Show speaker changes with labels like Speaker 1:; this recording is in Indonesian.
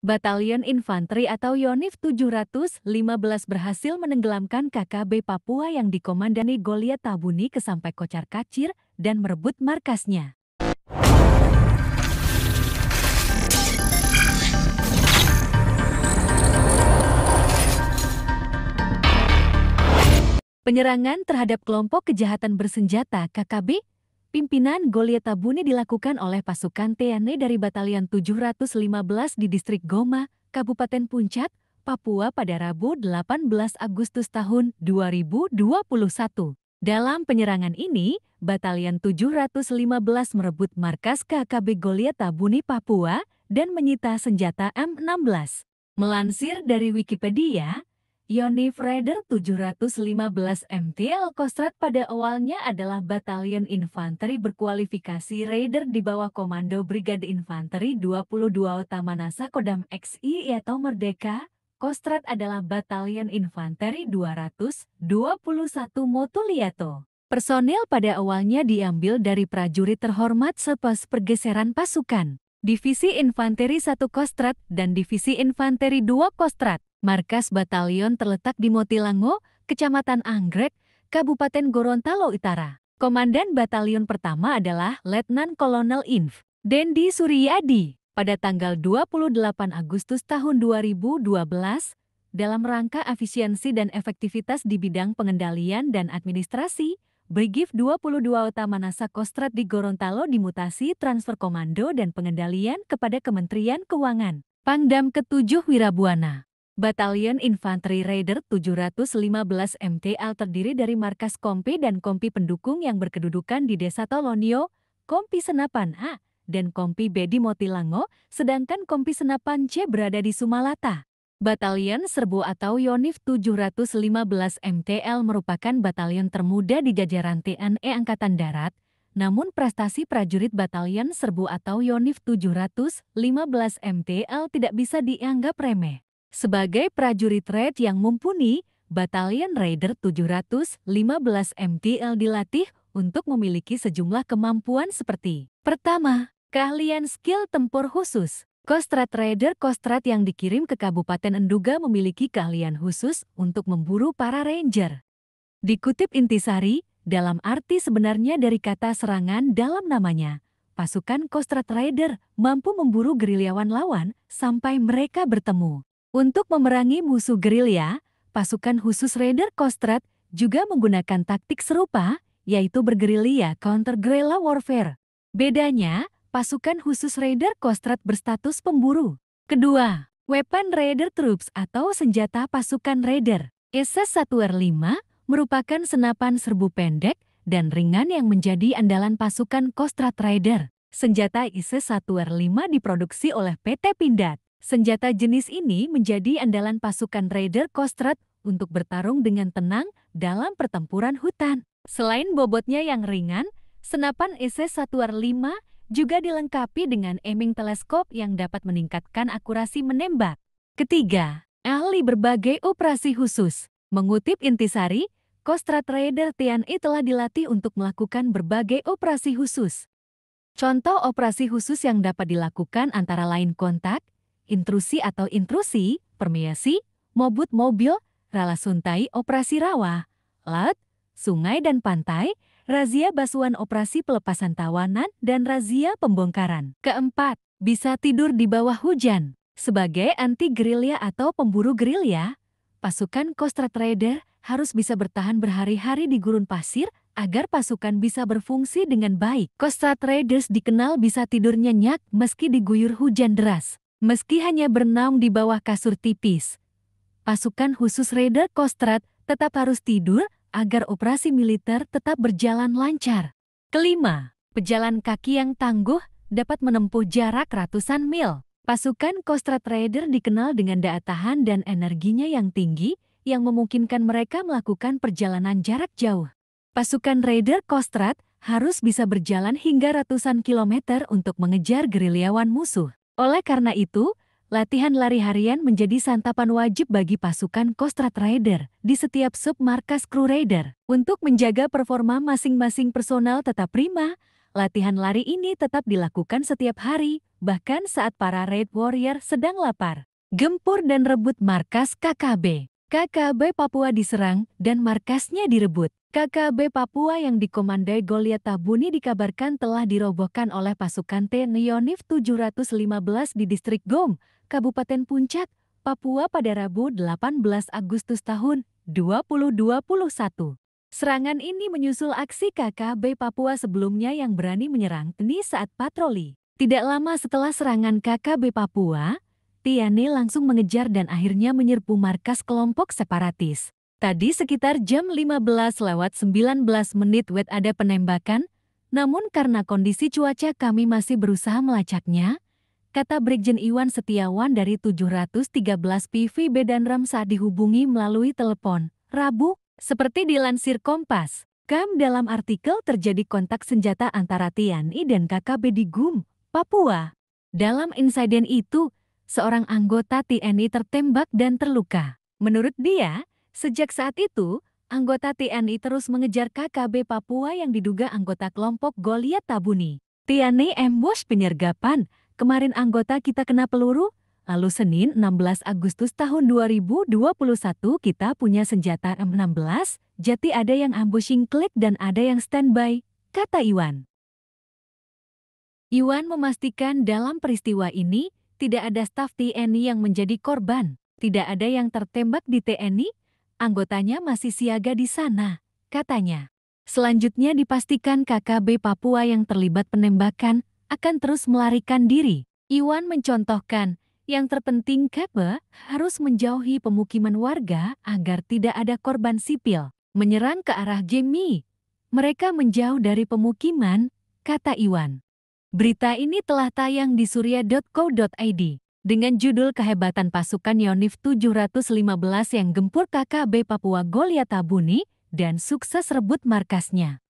Speaker 1: Batalion Infanteri atau Yonif 715 berhasil menenggelamkan KKB Papua yang dikomandani Goliat Tabuni sampai kocar-kacir dan merebut markasnya. Penyerangan terhadap kelompok kejahatan bersenjata KKB pimpinan Goliat Tabuni dilakukan oleh pasukan TNI dari Batalion 715 di distrik Goma, Kabupaten Puncak, Papua pada Rabu 18 Agustus tahun 2021. Dalam penyerangan ini, Batalion 715 merebut markas KKB Goliat Tabuni Papua dan menyita senjata M16. Melansir dari Wikipedia, Yonif Raider 715 MTL Kostrad pada awalnya adalah batalion infanteri berkualifikasi Raider di bawah komando Brigade Infanteri 22 Otamanasa Kodam XI atau Merdeka. Kostrad adalah batalion infanteri 221 Motuliato. Personil pada awalnya diambil dari prajurit terhormat sepas pergeseran pasukan. Divisi Infanteri 1 Kostrad dan Divisi Infanteri 2 Kostrad. Markas batalion terletak di Motilango, Kecamatan Anggrek, Kabupaten Gorontalo Utara. Komandan batalion pertama adalah Letnan Kolonel Inf. Dendi Suryadi. Pada tanggal 28 Agustus tahun 2012, dalam rangka efisiensi dan efektivitas di bidang pengendalian dan administrasi, Brigif 22 Otamanasa Kostrad di Gorontalo dimutasi transfer komando dan pengendalian kepada Kementerian Keuangan. Pangdam ke-7 Wirabuana. Batalion Infanteri Raider 715 MTL terdiri dari markas Kompi dan Kompi pendukung yang berkedudukan di Desa Tolonio, Kompi Senapan A, dan Kompi B di Motilango, sedangkan Kompi Senapan C berada di Sumalata. Batalion Serbu atau Yonif 715 MTL merupakan batalion termuda di jajaran TNI Angkatan Darat, namun prestasi prajurit Batalion Serbu atau Yonif 715 MTL tidak bisa dianggap remeh. Sebagai prajurit raid yang mumpuni, Batalion Raider 715 MTL dilatih untuk memiliki sejumlah kemampuan seperti: pertama, keahlian skill tempur khusus. Kostrad Raider Kostrad yang dikirim ke Kabupaten Enduga memiliki keahlian khusus untuk memburu para ranger. Dikutip Intisari, dalam arti sebenarnya dari kata serangan dalam namanya, pasukan Kostrad Raider mampu memburu gerilyawan lawan sampai mereka bertemu. Untuk memerangi musuh gerilya, pasukan khusus Raider Kostrad juga menggunakan taktik serupa, yaitu bergerilya counter-guerrilla warfare. Bedanya, pasukan khusus Raider Kostrad berstatus pemburu. Kedua, Weapon Raider Troops atau senjata pasukan Raider. SS-1R5 merupakan senapan serbu pendek dan ringan yang menjadi andalan pasukan Kostrad Raider. Senjata SS-1R5 diproduksi oleh PT Pindad. Senjata jenis ini menjadi andalan pasukan Raider Kostrad untuk bertarung dengan tenang dalam pertempuran hutan. Selain bobotnya yang ringan, senapan SS-1R5 juga dilengkapi dengan aiming teleskop yang dapat meningkatkan akurasi menembak. Ketiga, ahli berbagai operasi khusus. Mengutip Intisari, Kostrad Raider TNI telah dilatih untuk melakukan berbagai operasi khusus. Contoh operasi khusus yang dapat dilakukan antara lain kontak, intrusi atau intrusi, permiasi, mobut mobil, ralasuntai operasi rawa, laut, sungai dan pantai, razia basuhan operasi pelepasan tawanan, dan razia pembongkaran. Keempat, bisa tidur di bawah hujan. Sebagai anti-gerilya atau pemburu gerilya, pasukan Kostrad Raider harus bisa bertahan berhari-hari di gurun pasir agar pasukan bisa berfungsi dengan baik. Kostrad Raiders dikenal bisa tidur nyenyak meski diguyur hujan deras. Meski hanya bernaung di bawah kasur tipis, pasukan khusus Raider Kostrad tetap harus tidur agar operasi militer tetap berjalan lancar. Kelima, pejalan kaki yang tangguh dapat menempuh jarak ratusan mil. Pasukan Kostrad Raider dikenal dengan daya tahan dan energinya yang tinggi yang memungkinkan mereka melakukan perjalanan jarak jauh. Pasukan Raider Kostrad harus bisa berjalan hingga ratusan kilometer untuk mengejar gerilyawan musuh. Oleh karena itu, latihan lari harian menjadi santapan wajib bagi pasukan Kostrad Raider di setiap sub markas kru Raider. Untuk menjaga performa masing-masing personal tetap prima, Latihan lari ini tetap dilakukan setiap hari, bahkan saat para Raid Warrior sedang lapar. Gempur dan rebut markas KKB. KKB Papua diserang dan markasnya direbut. KKB Papua yang dikomandai Goliat Tabuni dikabarkan telah dirobohkan oleh pasukan TNI Yonif 715 di distrik Gom, Kabupaten Puncak, Papua pada Rabu 18 Agustus tahun 2021. Serangan ini menyusul aksi KKB Papua sebelumnya yang berani menyerang TNI saat patroli. Tidak lama setelah serangan KKB Papua, TNI langsung mengejar dan akhirnya menyerbu markas kelompok separatis. Tadi sekitar jam 15:19 WIB ada penembakan, namun karena kondisi cuaca kami masih berusaha melacaknya, kata Brigjen Iwan Setiawan dari 713 PVB Danram saat dihubungi melalui telepon, Rabu, seperti dilansir Kompas. Dalam artikel terjadi kontak senjata antara TNI dan KKB di Gum, Papua. Dalam insiden itu, seorang anggota TNI tertembak dan terluka. Menurut dia, sejak saat itu, anggota TNI terus mengejar KKB Papua yang diduga anggota kelompok Goliat Tabuni. TNI ambush penyergapan, kemarin anggota kita kena peluru, lalu Senin 16 Agustus tahun 2021 kita punya senjata M16, jadi ada yang ambushing klik dan ada yang standby, kata Iwan. Iwan memastikan dalam peristiwa ini, tidak ada staf TNI yang menjadi korban, tidak ada yang tertembak di TNI, anggotanya masih siaga di sana, katanya. Selanjutnya dipastikan KKB Papua yang terlibat penembakan akan terus melarikan diri. Iwan mencontohkan, yang terpenting KKB harus menjauhi pemukiman warga agar tidak ada korban sipil. Menyerang ke arah Gemi, mereka menjauh dari pemukiman, kata Iwan. Berita ini telah tayang di surya.co.id dengan judul Kehebatan Pasukan Yonif 715 yang gempur KKB Papua Goliat Tabuni dan sukses rebut markasnya.